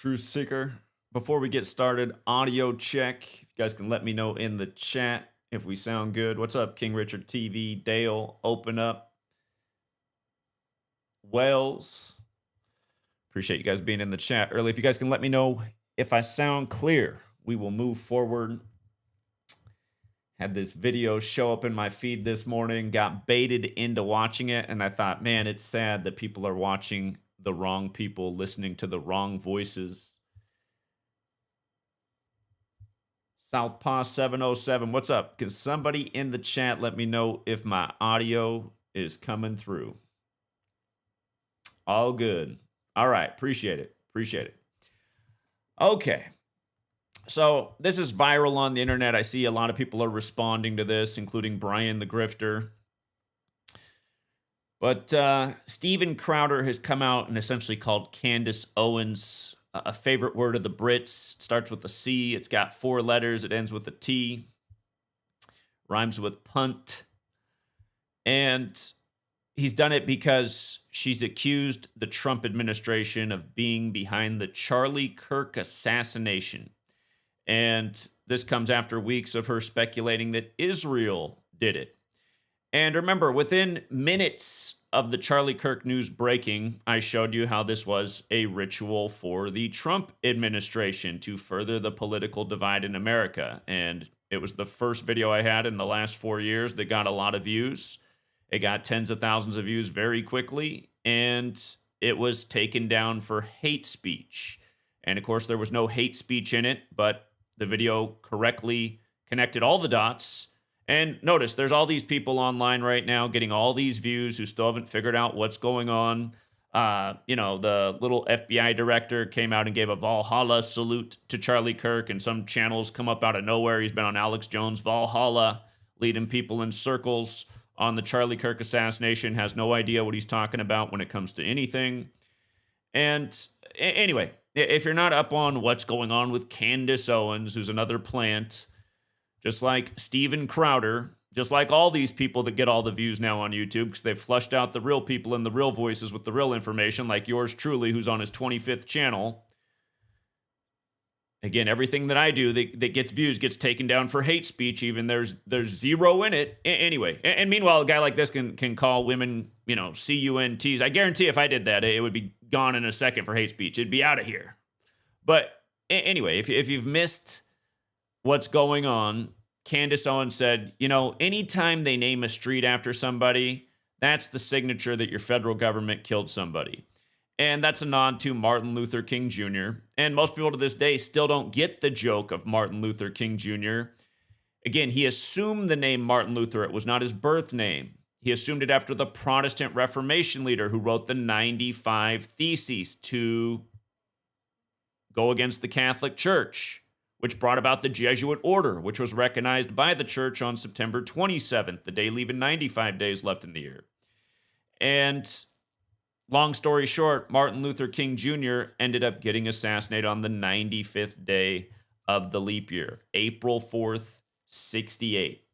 Truth Seeker. Before we get started, audio check. If you guys can let me know in the chat if we sound good. What's up, King Richard TV? Dale, open up. Wells. Appreciate you guys being in the chat early. If you guys can let me know if I sound clear, we will move forward. Had this video show up in my feed this morning, got baited into watching it, and I thought, man, it's sad that people are watching the wrong people, listening to the wrong voices. Southpaw 707, what's up? Can somebody in the chat let me know if my audio is coming through? All good. All right, appreciate it. Appreciate it. Okay. So this is viral on the internet. I see a lot of people are responding to this, including Brian the Grifter. But Steven Crowder has come out and essentially called Candace Owens a favorite word of the Brits. It starts with a C. It's got 4 letters. It ends with a T. Rhymes with punt. And he's done it because she's accused the Trump administration of being behind the Charlie Kirk assassination. And this comes after weeks of her speculating that Israel did it. And remember, within minutes of the Charlie Kirk news breaking, I showed you how this was a ritual for the Trump administration to further the political divide in America. And it was the first video I had in the last 4 years that got a lot of views. It got tens of thousands of views very quickly, and it was taken down for hate speech. And of course, there was no hate speech in it, but the video correctly connected all the dots. And notice, there's all these people online right now getting all these views who still haven't figured out what's going on. The little FBI director came out and gave a Valhalla salute to Charlie Kirk, and some channels come up out of nowhere. He's been on Alex Jones' Valhalla, leading people in circles on the Charlie Kirk assassination, has no idea what he's talking about when it comes to anything. And anyway, if you're not up on what's going on with Candace Owens, who's another plant, just like Steven Crowder, just like all these people that get all the views now on YouTube because they've flushed out the real people and the real voices with the real information, like yours truly, who's on his 25th channel. Again, everything that I do that gets views gets taken down for hate speech, even there's 0 in it. Anyway, and meanwhile, a guy like this can call women, CUNTs. I guarantee if I did that, it would be gone in a second for hate speech. It'd be out of here. But anyway, if you've missed what's going on, Candace Owens said, anytime they name a street after somebody, that's the signature that your federal government killed somebody. And that's a nod to Martin Luther King Jr. And most people to this day still don't get the joke of Martin Luther King Jr. Again, he assumed the name Martin Luther. It was not his birth name. He assumed it after the Protestant Reformation leader who wrote the 95 Theses to go against the Catholic Church, which brought about the Jesuit order, which was recognized by the church on September 27th, the day leaving 95 days left in the year. And long story short, Martin Luther King Jr. ended up getting assassinated on the 95th day of the leap year, April 4th, 68.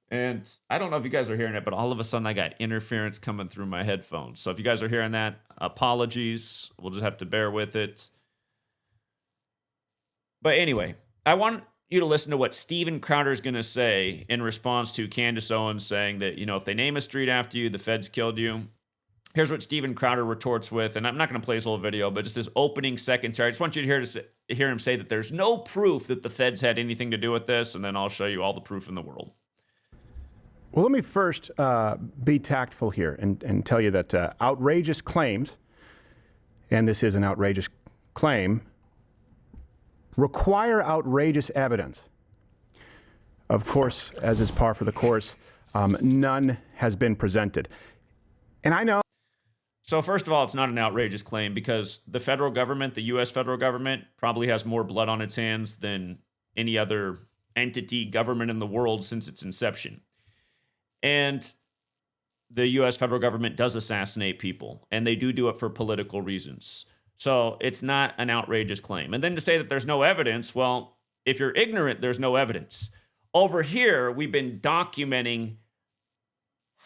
And I don't know if you guys are hearing it, but all of a sudden I got interference coming through my headphones. So if you guys are hearing that, apologies. We'll just have to bear with it. But anyway, I want you to listen to what Steven Crowder is going to say in response to Candace Owens saying that, if they name a street after you, the feds killed you. Here's what Steven Crowder retorts with, and I'm not going to play his whole video, but just this opening seconds here. I just want you to hear him say that there's no proof that the feds had anything to do with this, and then I'll show you all the proof in the world. Well, let me first be tactful here and tell you that outrageous claims, and this is an outrageous claim, require outrageous evidence. Of course, as is par for the course, none has been presented. And I know. So first of all, it's not an outrageous claim because the federal government, the U.S. federal government, probably has more blood on its hands than any other entity, government in the world since its inception. And the U.S. federal government does assassinate people, and they do it for political reasons. So it's not an outrageous claim. And then to say that there's no evidence, well, if you're ignorant, there's no evidence. Over here, we've been documenting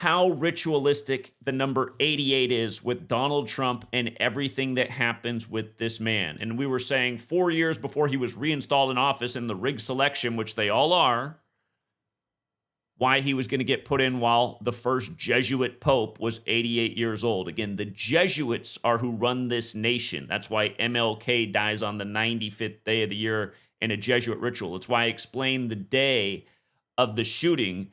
how ritualistic the number 88 is with Donald Trump and everything that happens with this man. And we were saying 4 years before he was reinstalled in office in the rigged selection, which they all are, why he was going to get put in while the first Jesuit pope was 88 years old. Again, the Jesuits are who run this nation. That's why MLK dies on the 95th day of the year in a Jesuit ritual. It's why I explained the day of the shooting,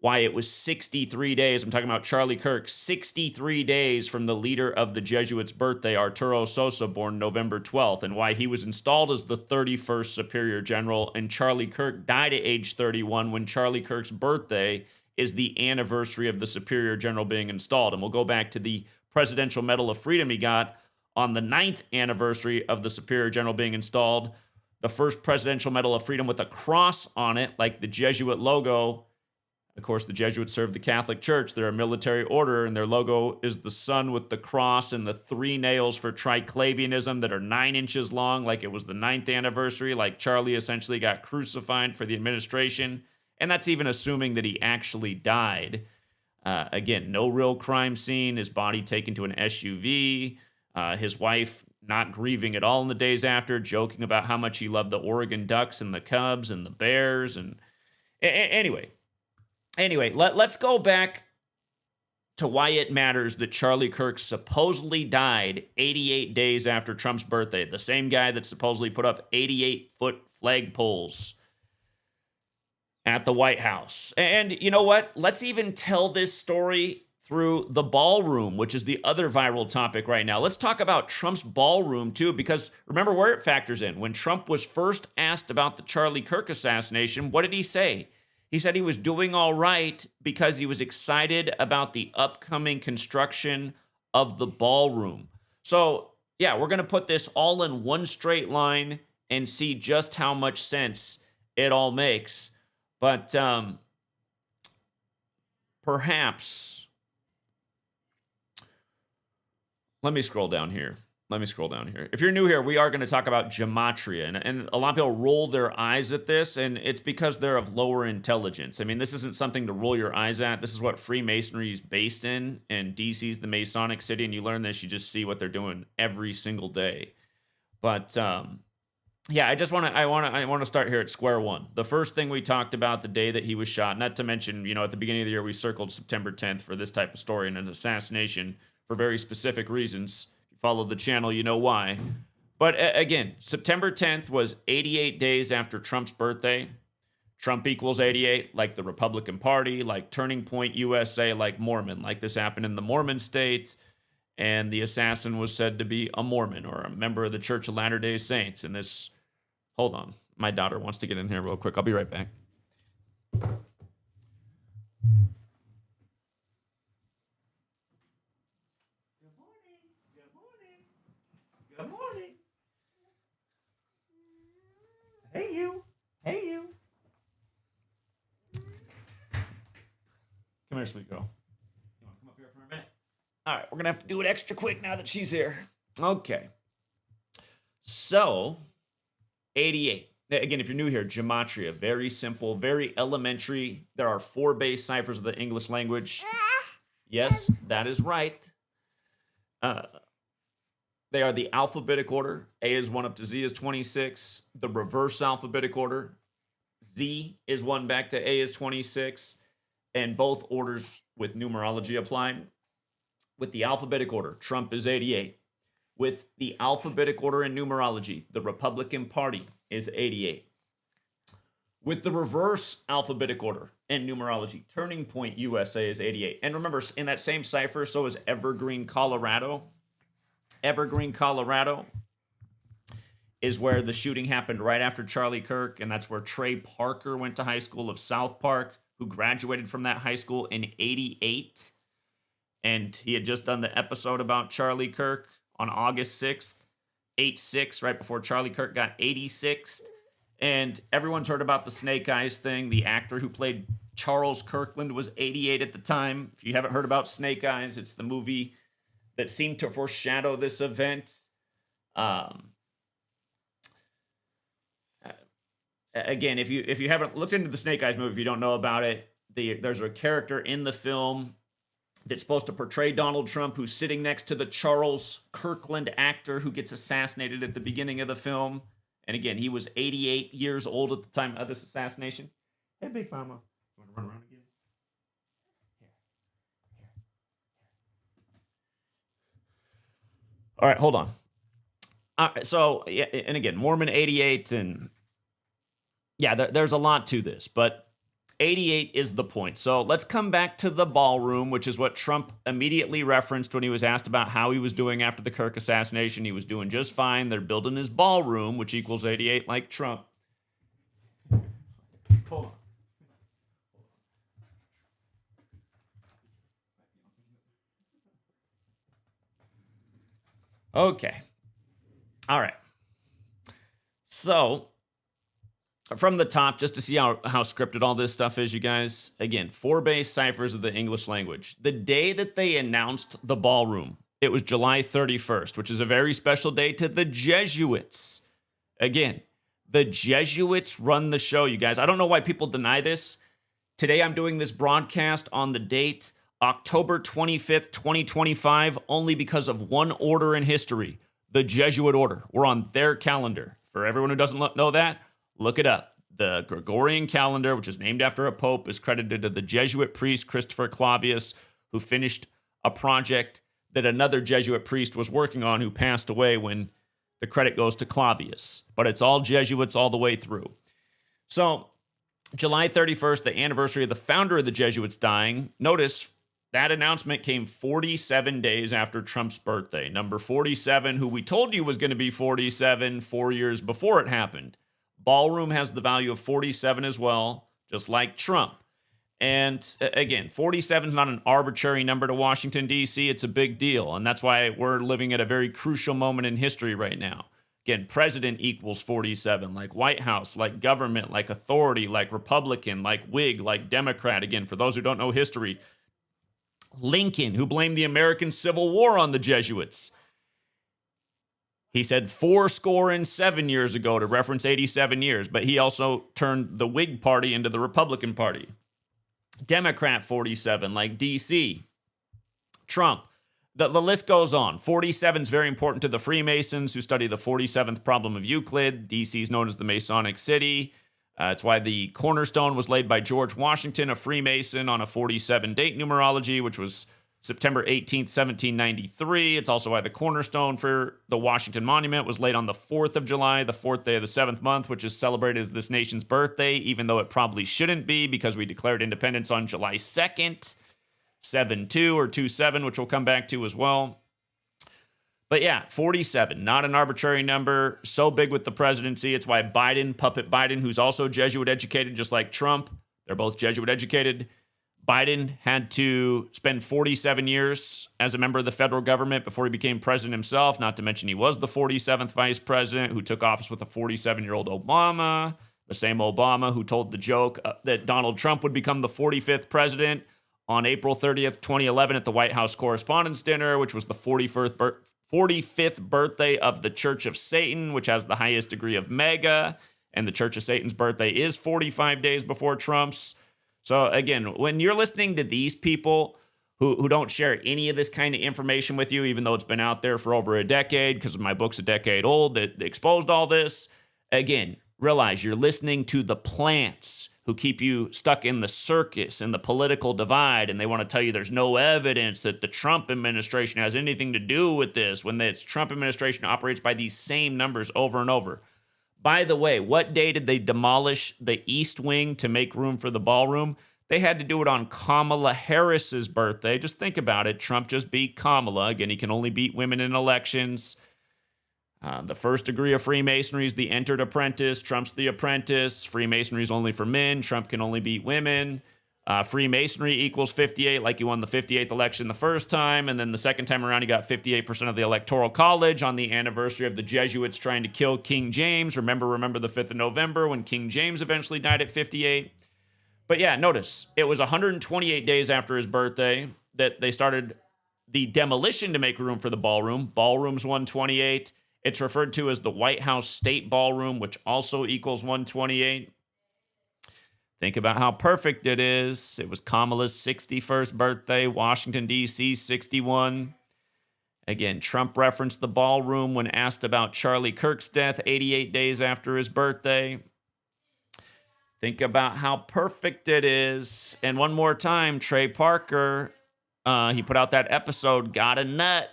why it was 63 days. I'm talking about Charlie Kirk, 63 days from the leader of the Jesuits' birthday, Arturo Sosa, born November 12th, and why he was installed as the 31st Superior General, and Charlie Kirk died at age 31 when Charlie Kirk's birthday is the anniversary of the Superior General being installed. And we'll go back to the Presidential Medal of Freedom he got on the 9th anniversary of the Superior General being installed. The first Presidential Medal of Freedom with a cross on it, like the Jesuit logo. Of course, the Jesuits served the Catholic Church. They're a military order, and their logo is the sun with the cross and the 3 nails for triclavianism that are 9 inches long, like it was the 9th anniversary, like Charlie essentially got crucified for the administration. And that's even assuming that he actually died. Again, no real crime scene, his body taken to an SUV, his wife not grieving at all in the days after, joking about how much he loved the Oregon Ducks and the Cubs and the Bears. And Anyway, let's go back to why it matters that Charlie Kirk supposedly died 88 days after Trump's birthday. The same guy that supposedly put up 88-foot flagpoles at the White House. And you know what? Let's even tell this story through the ballroom, which is the other viral topic right now. Let's talk about Trump's ballroom, too, because remember where it factors in. When Trump was first asked about the Charlie Kirk assassination, what did he say? He said he was doing all right because he was excited about the upcoming construction of the ballroom. So, yeah, we're going to put this all in one straight line and see just how much sense it all makes. But perhaps, let me scroll down here. If you're new here, we are going to talk about Gematria. And a lot of people roll their eyes at this, and it's because they're of lower intelligence. I mean, this isn't something to roll your eyes at. This is what Freemasonry is based in, and DC's the Masonic city, and you learn this, you just see what they're doing every single day. But yeah, I want to start here at square one. The first thing we talked about the day that he was shot, not to mention, at the beginning of the year, we circled September 10th for this type of story and an assassination for very specific reasons. Follow the channel, you know why. But again, September 10th was 88 days after Trump's birthday. Trump equals 88, like the Republican Party, like Turning Point USA, like Mormon, like this happened in the Mormon states. And the assassin was said to be a Mormon or a member of the Church of Latter-day Saints. And this, hold on, my daughter wants to get in here real quick. I'll be right back. Good morning. Hey, you. Come here, sweet girl. You want to come up here for a minute? All right, we're going to have to do it extra quick now that she's here. Okay. So, 88. Again, if you're new here, Gematria, very simple, very elementary. There are 4 base ciphers of the English language. Yes, that is right. They are the alphabetic order. A is 1 up to Z is 26. The reverse alphabetic order. Z is 1 back to A is 26. And both orders with numerology applied. With the alphabetic order, Trump is 88. With the alphabetic order and numerology, the Republican Party is 88. With the reverse alphabetic order and numerology, Turning Point USA is 88. And remember, in that same cipher, so is Evergreen, Colorado. Evergreen, Colorado is where the shooting happened right after Charlie Kirk, and that's where Trey Parker went to high school of South Park, who graduated from that high school in 88. And he had just done the episode about Charlie Kirk on August 6th, 8-6, right before Charlie Kirk got 86th. And everyone's heard about the Snake Eyes thing. The actor who played Charles Kirkland was 88 at the time. If you haven't heard about Snake Eyes, it's the movie that seemed to foreshadow this event. Again, if you haven't looked into the Snake Eyes movie, if you don't know about it, there's a character in the film that's supposed to portray Donald Trump, who's sitting next to the Charles Kirkland actor who gets assassinated at the beginning of the film. And again, he was 88 years old at the time of this assassination. Hey, Big Mama. You want to run around again? All right, hold on. So, yeah, and again, Mormon 88, and yeah, there's a lot to this, but 88 is the point. So let's come back to the ballroom, which is what Trump immediately referenced when he was asked about how he was doing after the Kirk assassination. He was doing just fine. They're building his ballroom, which equals 88, like Trump. Hold on. Okay. All right. So, from the top, just to see how scripted all this stuff is, you guys, again, 4 base ciphers of the English language. The day that they announced the ballroom, it was July 31st, which is a very special day to the Jesuits. Again, the Jesuits run the show, you guys. I don't know why people deny this. Today, I'm doing this broadcast on the date October 25th, 2025, only because of one order in history, the Jesuit order. We're on their calendar. For everyone who doesn't know that, look it up. The Gregorian calendar, which is named after a pope, is credited to the Jesuit priest Christopher Clavius, who finished a project that another Jesuit priest was working on who passed away, when the credit goes to Clavius. But it's all Jesuits all the way through. So, July 31st, the anniversary of the founder of the Jesuits dying. Notice that announcement came 47 days after Trump's birthday. Number 47, who we told you was going to be 47 4 years before it happened. Ballroom has the value of 47 as well, just like Trump. And again, 47 is not an arbitrary number to Washington, D.C. It's a big deal. And that's why we're living at a very crucial moment in history right now. Again, president equals 47, like White House, like government, like authority, like Republican, like Whig, like Democrat. Again, for those who don't know history, Lincoln, who blamed the American Civil War on the Jesuits. He said 7 years ago to reference 87 years, but he also turned the Whig Party into the Republican Party. Democrat 47, like DC. Trump. The list goes on. 47 is very important to the Freemasons, who study the 47th problem of Euclid. DC is known as the Masonic City. It's why the cornerstone was laid by George Washington, a Freemason, on a 47 date numerology, which was September 18th, 1793. It's also why the cornerstone for the Washington Monument was laid on the 4th of July, the 4th day of the 7th month, which is celebrated as this nation's birthday, even though it probably shouldn't be, because we declared independence on July 2nd, 7-2 or 2-7, which we'll come back to as well. But yeah, 47, not an arbitrary number, so big with the presidency. It's why Biden, Puppet Biden, who's also Jesuit educated, just like Trump, they're both Jesuit educated. Biden had to spend 47 years as a member of the federal government before he became president himself, not to mention he was the 47th vice president who took office with a 47-year-old Obama, the same Obama who told the joke that Donald Trump would become the 45th president on April 30th, 2011 at the White House Correspondents' Dinner, which was the 45th birthday of the Church of Satan, which has the highest degree of mega, and the Church of Satan's birthday is 45 days before Trump's. So again, when you're listening to these people who don't share any of this kind of information with you, even though it's been out there for over a decade, because my book's a decade old that exposed all this, again, realize you're listening to the plants who keep you stuck in the circus and the political divide, and they want to tell you there's no evidence that the Trump administration has anything to do with this, when the Trump administration operates by these same numbers over and over. By the way, what day did they demolish the East Wing to make room for the ballroom? They had to do it on Kamala Harris's birthday. Just think about it. Trump just beat Kamala. Again, he can only beat women in elections. The first degree of Freemasonry is the entered apprentice. Trump's the apprentice. Freemasonry is only for men. Trump can only beat women. Freemasonry equals 58, like he won the 58th election the first time, and then the second time around he got 58% of the Electoral College on the anniversary of the Jesuits trying to kill King James. Remember the 5th of November when King James eventually died at 58. But yeah, notice, it was 128 days after his birthday that they started the demolition to make room for the ballroom. Ballroom's 128. It's referred to as the White House State Ballroom, which also equals 128. Think about how perfect it is. It was Kamala's 61st birthday, Washington, D.C., 61. Again, Trump referenced the ballroom when asked about Charlie Kirk's death 88 days after his birthday. Think about how perfect it is. And one more time, Trey Parker, he put out that episode, Got a Nut,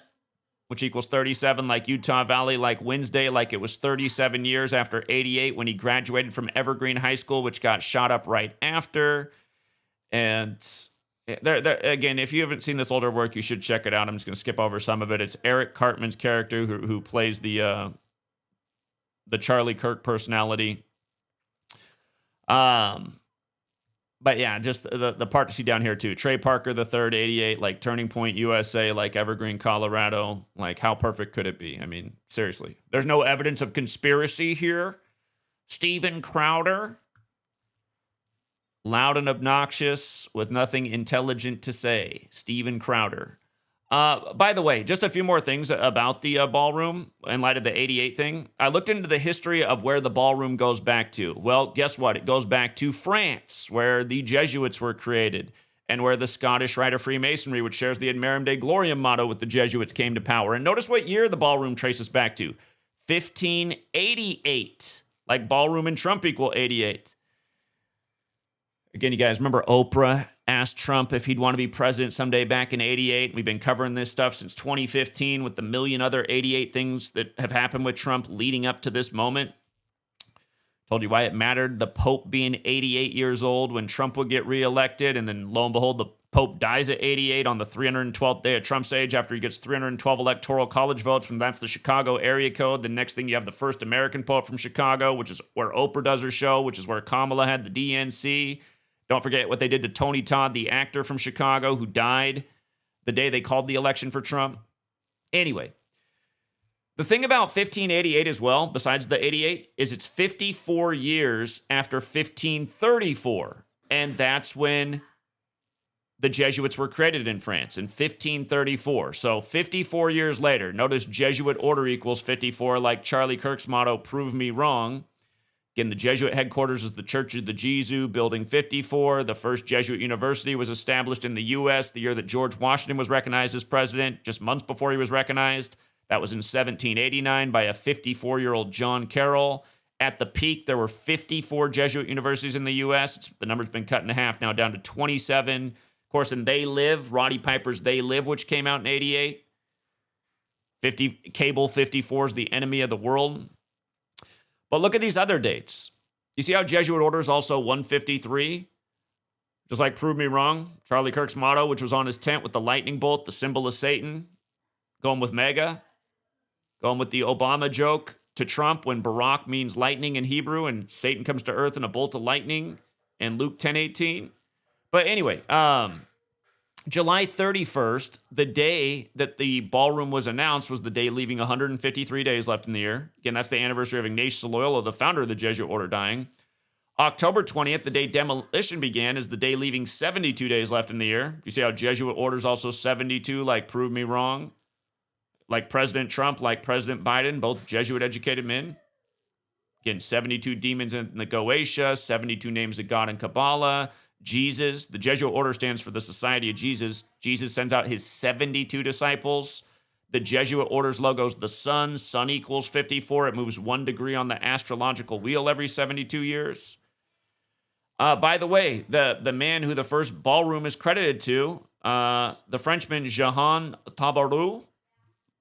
which equals 37, like Utah Valley, like Wednesday, like it was 37 years after 88 when he graduated from Evergreen High School, which got shot up right after. And again, if you haven't seen this older work, you should check it out. I'm just going to skip over some of it. It's Eric Cartman's character who plays the Charlie Kirk personality. But yeah, just the part to see down here too. Trey Parker the third, 88, like Turning Point USA, like Evergreen, Colorado. Like, how perfect could it be? I mean, seriously. There's no evidence of conspiracy here. Steven Crowder, loud and obnoxious with nothing intelligent to say. Steven Crowder. By the way, just a few more things about the ballroom in light of the 88 thing. I looked into the history of where the ballroom goes back to. Well, guess what? It goes back to France, where the Jesuits were created, and where the Scottish Rite of Freemasonry, which shares the Ad Merum Dei Gloriam motto with the Jesuits, came to power. And notice what year the ballroom traces back to. 1588. Like ballroom and Trump equal 88. Again, you guys remember Oprah asked Trump if he'd want to be president someday back in 88. We've been covering this stuff since 2015 with the million other 88 things that have happened with Trump leading up to this moment. Told you why it mattered, the Pope being 88 years old when Trump would get reelected, and then lo and behold, the Pope dies at 88 on the 312th day of Trump's age after he gets 312 electoral college votes, and that's the Chicago area code. The next thing, you have the first American Pope from Chicago, which is where Oprah does her show, which is where Kamala had the DNC. Don't forget what they did to Tony Todd, the actor from Chicago who died the day they called the election for Trump. Anyway, the thing about 1588 as well, besides the 88, is it's 54 years after 1534. And that's when the Jesuits were created in France, in 1534. So 54 years later, notice Jesuit order equals 54, like Charlie Kirk's motto, prove me wrong. Again, the Jesuit headquarters is the Church of the Jesu, Building 54. The first Jesuit university was established in the U.S. the year that George Washington was recognized as president, just months before he was recognized. That was in 1789 by a 54-year-old John Carroll. At the peak, there were 54 Jesuit universities in the U.S. The number's been cut in half now, down to 27. Of course, in They Live, Roddy Piper's They Live, which came out in 88. Cable 54 is the enemy of the world. But look at these other dates. You see how Jesuit order is also 153? Just like prove me wrong. Charlie Kirk's motto, which was on his tent with the lightning bolt, the symbol of Satan. Going with mega. Going with the Obama joke to Trump when Barak means lightning in Hebrew and Satan comes to earth in a bolt of lightning in Luke 10:18. But anyway, July 31st, the day that the ballroom was announced, was the day leaving 153 days left in the year. Again, that's the anniversary of Ignatius Loyola, the founder of the Jesuit order, dying. October 20th, the day demolition began, is the day leaving 72 days left in the year. You see how Jesuit order is also 72, like prove me wrong? Like President Trump, like President Biden, both Jesuit-educated men. Again, 72 demons in the Goetia, 72 names of God in Kabbalah. Jesus, the Jesuit order stands for the Society of Jesus. Jesus sends out his 72 disciples. The Jesuit order's logo is the sun. Sun equals 54. It moves 1 degree on the astrological wheel every 72 years. By the way, the man who the first ballroom is credited to, the Frenchman Jehan Tabarou,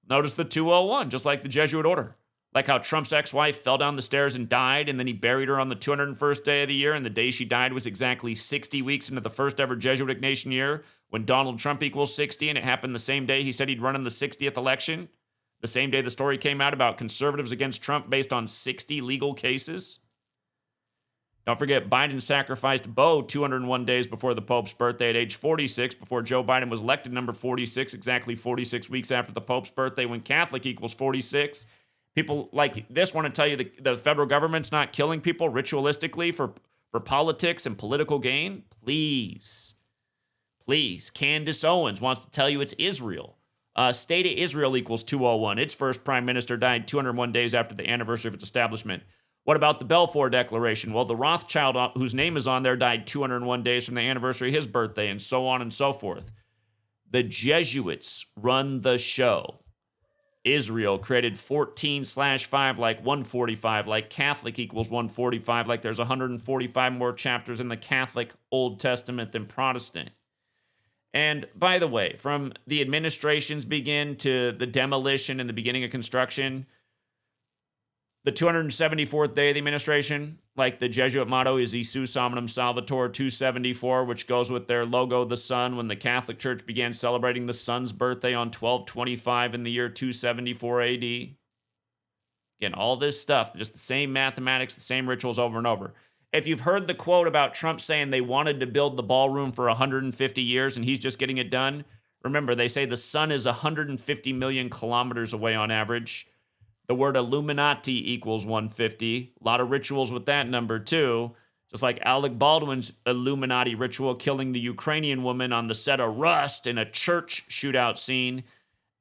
notice the 201, just like the Jesuit order. Like how Trump's ex-wife fell down the stairs and died, and then he buried her on the 201st day of the year, and the day she died was exactly 60 weeks into the first ever Jesuit Ignatian year, when Donald Trump equals 60, and it happened the same day he said he'd run in the 60th election, the same day the story came out about conservatives against Trump based on 60 legal cases. Don't forget, Biden sacrificed Beau 201 days before the Pope's birthday at age 46, before Joe Biden was elected number 46, exactly 46 weeks after the Pope's birthday, when Catholic equals 46. People like this want to tell you the federal government's not killing people ritualistically for politics and political gain. Please. Candace Owens wants to tell you it's Israel. State of Israel equals 201. Its first prime minister died 201 days after the anniversary of its establishment. What about the Balfour Declaration? Well, the Rothschild, whose name is on there, died 201 days from the anniversary of his birthday, and so on and so forth. The Jesuits run the show. Israel created 14/5 like 145, like Catholic equals 145, like there's 145 more chapters in the Catholic Old Testament than Protestant. And by the way, from the administrations begin to the demolition and the beginning of construction, the 274th day of the administration, like the Jesuit motto is Jesus Hominum Salvator 274, which goes with their logo, the sun, when the Catholic Church began celebrating the sun's birthday on 12/25 in the year 274 AD. Again, all this stuff, just the same mathematics, the same rituals over and over. If you've heard the quote about Trump saying they wanted to build the ballroom for 150 years and he's just getting it done, remember, they say the sun is 150 million kilometers away on average. The word Illuminati equals 150. A lot of rituals with that number, too. Just like Alec Baldwin's Illuminati ritual killing the Ukrainian woman on the set of Rust in a church shootout scene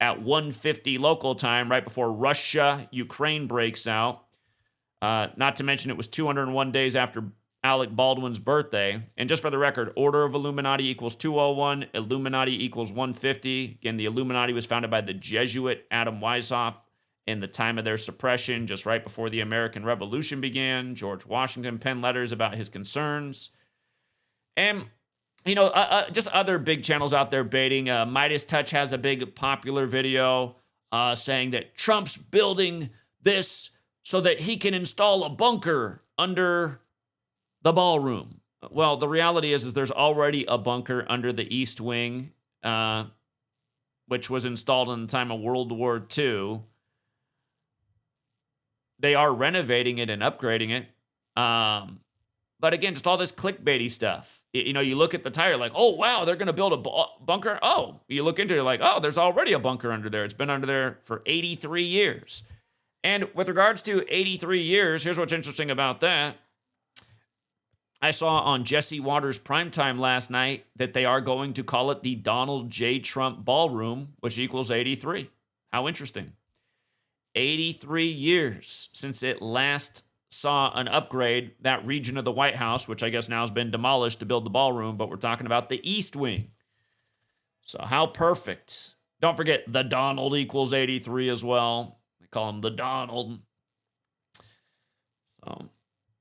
at 1:50 local time, right before Russia-Ukraine breaks out. Not to mention it was 201 days after Alec Baldwin's birthday. And just for the record, Order of Illuminati equals 201. Illuminati equals 150. Again, the Illuminati was founded by the Jesuit Adam Weishaupt in the time of their suppression, just right before the American Revolution began. George Washington penned letters about his concerns. And, just other big channels out there baiting. Midas Touch has a big popular video saying that Trump's building this so that he can install a bunker under the ballroom. Well, the reality is there's already a bunker under the East Wing, which was installed in the time of World War II. They are renovating it and upgrading it. But again, just all this clickbaity stuff. You look at the tire like, oh, wow, they're going to build a bunker. Oh, you look into it like, oh, there's already a bunker under there. It's been under there for 83 years. And with regards to 83 years, here's what's interesting about that. I saw on Jesse Waters' Primetime last night that they are going to call it the Donald J. Trump Ballroom, which equals 83. How interesting. 83 years since it last saw an upgrade, that region of the White House, which I guess now has been demolished to build the ballroom, but we're talking about the East Wing. So how perfect. Don't forget, the Donald equals 83 as well. They call him the Donald. So,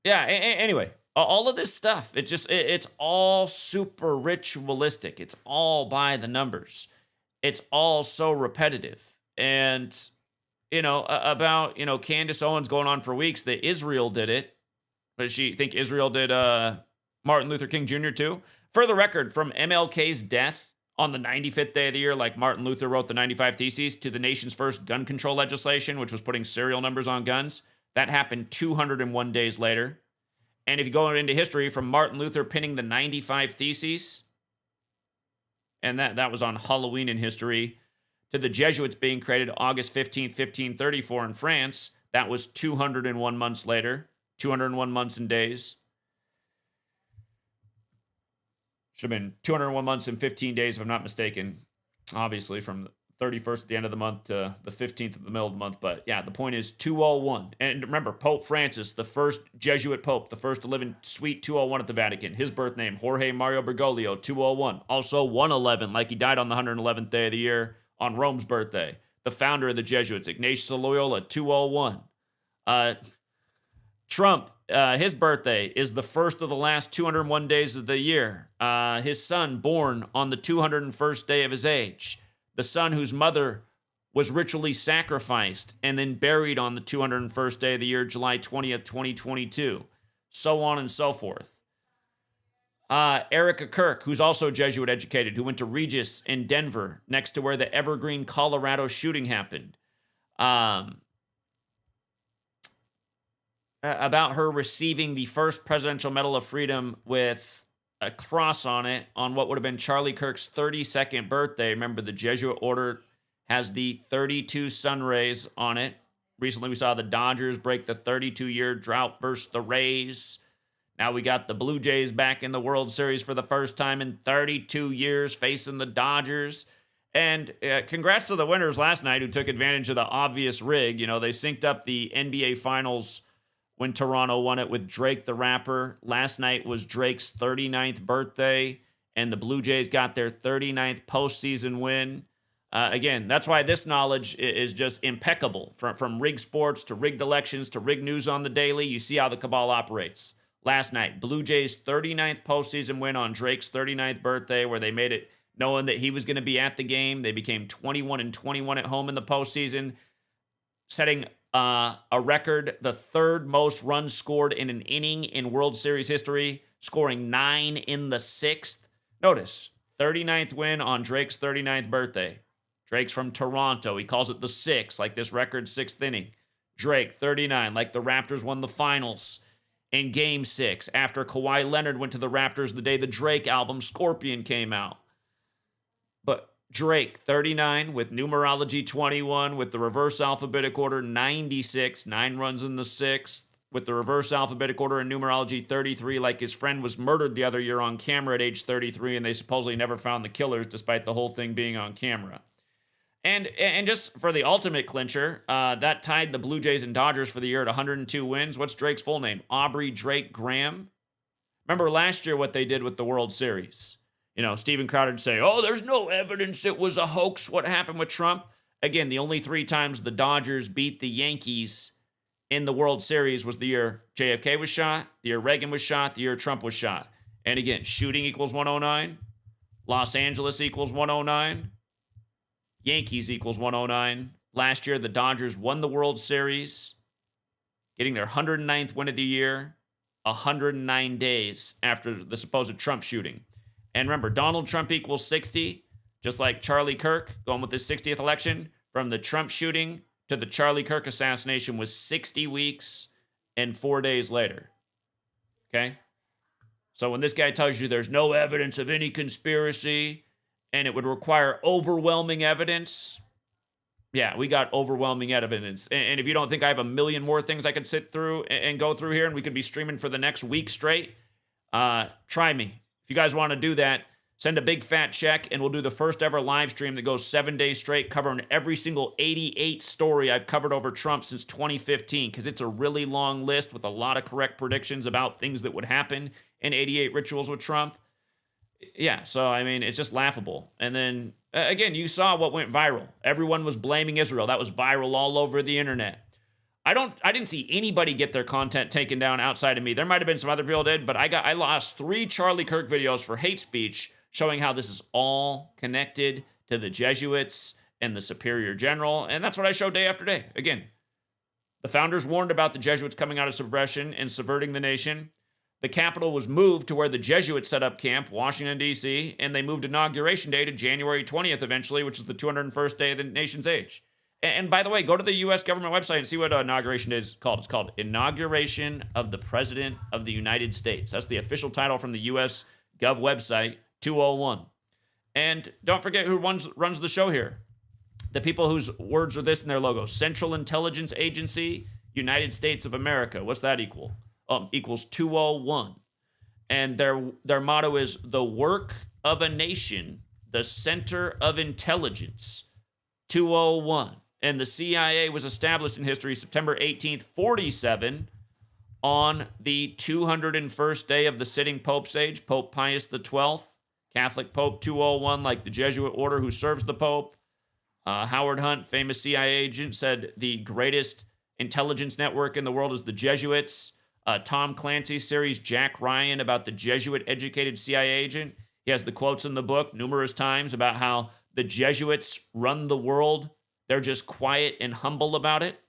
yeah, anyway, all of this stuff, it's all super ritualistic. It's all by the numbers. It's all so repetitive. And about, Candace Owens going on for weeks that Israel did it. Does she think Israel did Martin Luther King Jr. too? For the record, from MLK's death on the 95th day of the year, like Martin Luther wrote the 95 Theses, to the nation's first gun control legislation, which was putting serial numbers on guns, that happened 201 days later. And if you go into history, from Martin Luther penning the 95 Theses, and that was on Halloween in history, to the Jesuits being created August 15th, 1534 in France, that was 201 months later, 201 months and days. Should have been 201 months and 15 days, if I'm not mistaken. Obviously, from the 31st at the end of the month to the 15th at the middle of the month. But yeah, the point is 201. And remember, Pope Francis, the first Jesuit Pope, the first to live in Suite 201 at the Vatican. His birth name, Jorge Mario Bergoglio, 201. Also 111, like he died on the 111th day of the year, on Rome's birthday. The founder of the Jesuits, Ignatius of Loyola, 201. Trump, his birthday is the first of the last 201 days of the year. His son, born on the 201st day of his age. The son whose mother was ritually sacrificed and then buried on the 201st day of the year, July 20th, 2022. So on and so forth. Erica Kirk, who's also Jesuit educated, who went to Regis in Denver, next to where the Evergreen, Colorado shooting happened. About her receiving the first Presidential Medal of Freedom with a cross on it on what would have been Charlie Kirk's 32nd birthday. Remember, the Jesuit order has the 32 sun rays on it. Recently, we saw the Dodgers break the 32-year drought versus the Rays. Now we got the Blue Jays back in the World Series for the first time in 32 years, facing the Dodgers. And congrats to the winners last night who took advantage of the obvious rig. They synced up the NBA Finals when Toronto won it with Drake the rapper. Last night was Drake's 39th birthday, and the Blue Jays got their 39th postseason win. Again, that's why this knowledge is just impeccable. From rigged sports to rigged elections to rigged news on the daily, you see how the cabal operates. Last night, Blue Jays' 39th postseason win on Drake's 39th birthday, where they made it knowing that he was going to be at the game. They became 21-21 at home in the postseason, setting a record, the third most runs scored in an inning in World Series history, scoring 9 in the 6th. Notice, 39th win on Drake's 39th birthday. Drake's from Toronto. He calls it the 6, like this record's 6th inning. Drake, 39, like the Raptors won the finals in Game 6 after Kawhi Leonard went to the Raptors the day the Drake album Scorpion came out. But Drake, 39, with numerology 21, with the reverse alphabetic order 96, 9 runs in the 6th, with the reverse alphabetic order and numerology 33, like his friend was murdered the other year on camera at age 33, and they supposedly never found the killers despite the whole thing being on camera. And just for the ultimate clincher, that tied the Blue Jays and Dodgers for the year at 102 wins. What's Drake's full name? Aubrey Drake Graham. Remember last year what they did with the World Series? You know, Steven Crowder would say, oh, there's no evidence it was a hoax what happened with Trump. Again, the only 3 times the Dodgers beat the Yankees in the World Series was the year JFK was shot, the year Reagan was shot, the year Trump was shot. And again, shooting equals 109. Los Angeles equals 109. Yankees equals 109. Last year, the Dodgers won the World Series, getting their 109th win of the year, 109 days after the supposed Trump shooting. And remember, Donald Trump equals 60, just like Charlie Kirk going with his 60th election. From the Trump shooting to the Charlie Kirk assassination was 60 weeks and 4 days later. Okay? So when this guy tells you there's no evidence of any conspiracy, and it would require overwhelming evidence. Yeah, we got overwhelming evidence. And if you don't think I have a million more things I could sit through and go through here and we could be streaming for the next week straight, try me. If you guys want to do that, send a big fat check and we'll do the first ever live stream that goes 7 days straight covering every single 88 story I've covered over Trump since 2015, because it's a really long list with a lot of correct predictions about things that would happen in 88 rituals with Trump. Yeah, so, I mean, it's just laughable. And then, again, you saw what went viral. Everyone was blaming Israel. That was viral all over the internet. I didn't see anybody get their content taken down outside of me. There might have been some other people did, but I lost 3 Charlie Kirk videos for hate speech showing how this is all connected to the Jesuits and the Superior General, and that's what I show day after day. Again, the founders warned about the Jesuits coming out of suppression and subverting the nation. The capital was moved to where the Jesuits set up camp, Washington, D.C., and they moved Inauguration Day to January 20th eventually, which is the 201st day of the nation's age. And by the way, go to the U.S. government website and see what Inauguration Day is called. It's called Inauguration of the President of the United States. That's the official title from the U.S. Gov website, 201. And don't forget who runs the show here. The people whose words are this in their logo. Central Intelligence Agency, United States of America. What's that equal? Equals 201. And their motto is the work of a nation, the center of intelligence, 201. And the CIA was established in history September 18th, 47, on the 201st day of the sitting Pope's age, Pope Pius XII, Catholic Pope 201, like the Jesuit order who serves the Pope. Howard Hunt, famous CIA agent, said the greatest intelligence network in the world is the Jesuits. Tom Clancy's series, Jack Ryan, about the Jesuit-educated CIA agent. He has the quotes in the book numerous times about how the Jesuits run the world. They're just quiet and humble about it.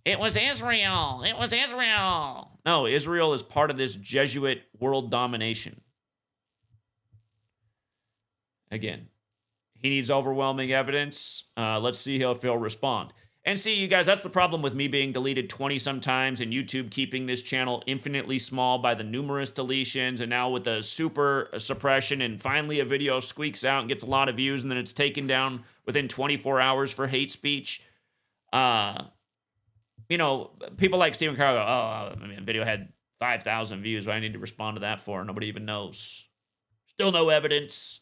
It was Israel. It was Israel. No, Israel is part of this Jesuit world domination. Again, he needs overwhelming evidence. Let's see if he'll respond. And see, you guys, that's the problem with me being deleted 20-some times and YouTube keeping this channel infinitely small by the numerous deletions, and now with the super suppression, and finally a video squeaks out and gets a lot of views, and then it's taken down within 24 hours for hate speech. You know, people like Steven Crowder go, the video had 5,000 views. What do I need to respond to that for? Nobody even knows. Still no evidence.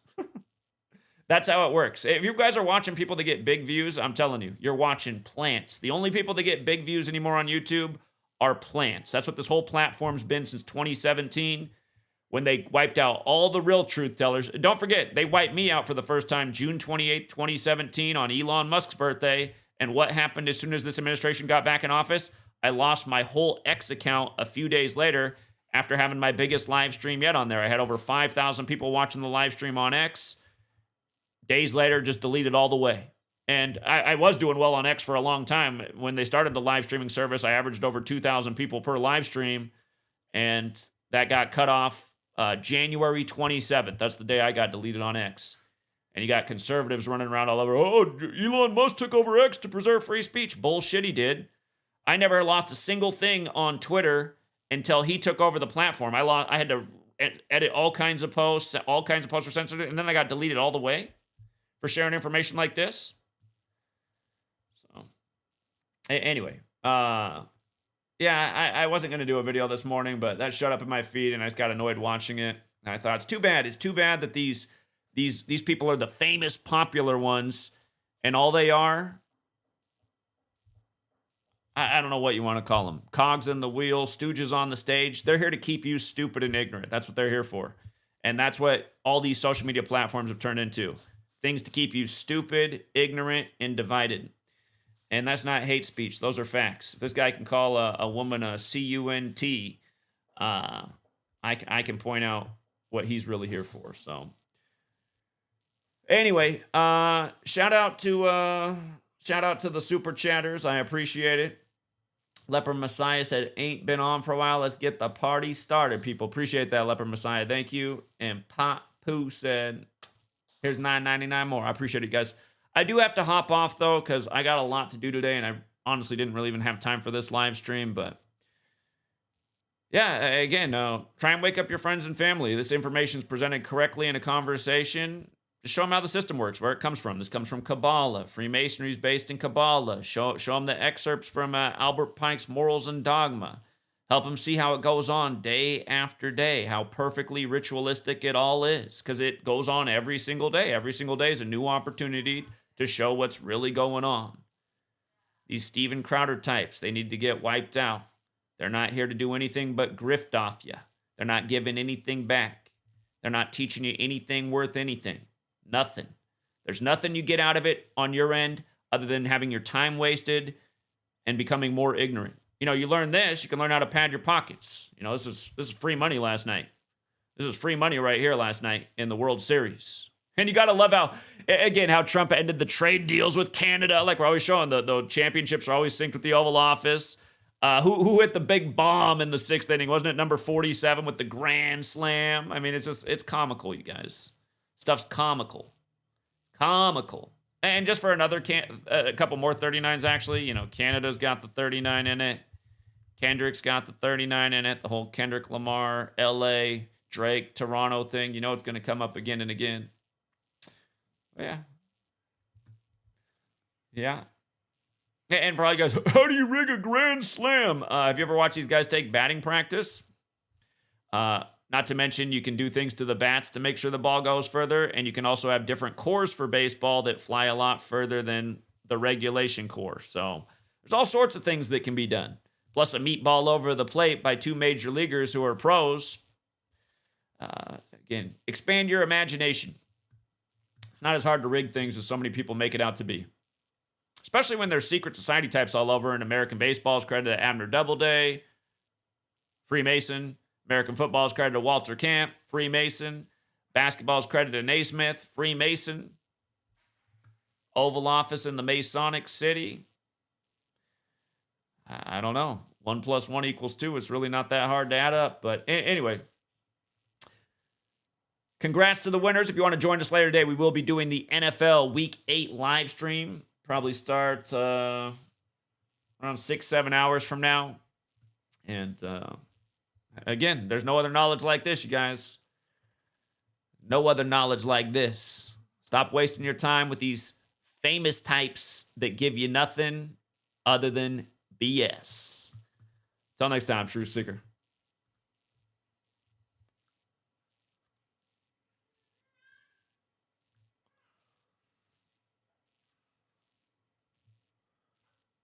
That's how it works. If you guys are watching people that get big views, I'm telling you, you're watching plants. The only people that get big views anymore on YouTube are plants. That's what this whole platform's been since 2017 when they wiped out all the real truth tellers. Don't forget, they wiped me out for the first time June 28th, 2017 on Elon Musk's birthday. And what happened as soon as this administration got back in office? I lost my whole X account a few days later after having my biggest live stream yet on there. I had over 5,000 people watching the live stream on X. Days later, just deleted all the way. And I was doing well on X for a long time. When they started the live streaming service, I averaged over 2,000 people per live stream. And that got cut off January 27th. That's the day I got deleted on X. And you got conservatives running around all over. Oh, Elon Musk took over X to preserve free speech. Bullshit, he did. I never lost a single thing on Twitter until he took over the platform. I had to edit all kinds of posts. All kinds of posts were censored. And then I got deleted all the way for sharing information like this. So, anyway, yeah, I wasn't going to do a video this morning, but that showed up in my feed and I just got annoyed watching it. And I thought, it's too bad. It's too bad that these people are the famous, popular ones, and all they are, I don't know what you want to call them. Cogs in the wheel, stooges on the stage. They're here to keep you stupid and ignorant. That's what they're here for. And that's what all these social media platforms have turned into. Things to keep you stupid, ignorant, and divided. And that's not hate speech. Those are facts. If this guy can call a woman a C-U-N-T, I can point out what he's really here for. So, anyway, shout out to the super chatters. I appreciate it. Leper Messiah said, ain't been on for a while. Let's get the party started, people. Appreciate that, Leper Messiah. Thank you. And Pop Poo said, here's $9.99 more. I appreciate it, guys. I do have to hop off, though, because I got a lot to do today, and I honestly didn't really even have time for this live stream. But, yeah, again, try and wake up your friends and family. This information is presented correctly in a conversation. Just show them how the system works, where it comes from. This comes from Kabbalah. Freemasonry is based in Kabbalah. Show them the excerpts from Albert Pike's Morals and Dogma. Help them see how it goes on day after day, how perfectly ritualistic it all is, because it goes on every single day. Every single day is a new opportunity to show what's really going on. These Steven Crowder types, they need to get wiped out. They're not here to do anything but grift off you. They're not giving anything back. They're not teaching you anything worth anything. Nothing. There's nothing you get out of it on your end other than having your time wasted and becoming more ignorant. You know, you learn this, you can learn how to pad your pockets. You know, this is free money last night. This is free money right here last night in the World Series. And you got to love how Trump ended the trade deals with Canada. Like we're always showing, the championships are always synced with the Oval Office. Who hit the big bomb in the sixth inning? Wasn't it number 47 with the grand slam? I mean, it's comical, you guys. Stuff's comical. It's comical. And just for another a couple more 39s, actually, you know, Canada's got the 39 in it. Kendrick's got the 39 in it. The whole Kendrick Lamar, LA, Drake, Toronto thing. You know it's going to come up again and again. Yeah. Yeah. And for all you guys, how do you rig a grand slam? Have you ever watched these guys take batting practice? Not to mention, you can do things to the bats to make sure the ball goes further, and you can also have different cores for baseball that fly a lot further than the regulation core. So there's all sorts of things that can be done. Plus a meatball over the plate by two major leaguers who are pros. Again, expand your imagination. It's not as hard to rig things as so many people make it out to be. Especially when there's secret society types all over, and American baseball is credited to Abner Doubleday, Freemason. American football is credited to Walter Camp, Freemason. Basketball is credited to Naismith, Freemason. Oval Office in the Masonic City. I don't know. 1 + 1 = 2. It's really not that hard to add up. But anyway, congrats to the winners. If you want to join us later today, we will be doing the NFL Week 8 live stream. Probably start around 6-7 hours from now. And again, there's no other knowledge like this, you guys. No other knowledge like this. Stop wasting your time with these famous types that give you nothing other than BS. Till next time, Truth Seeker.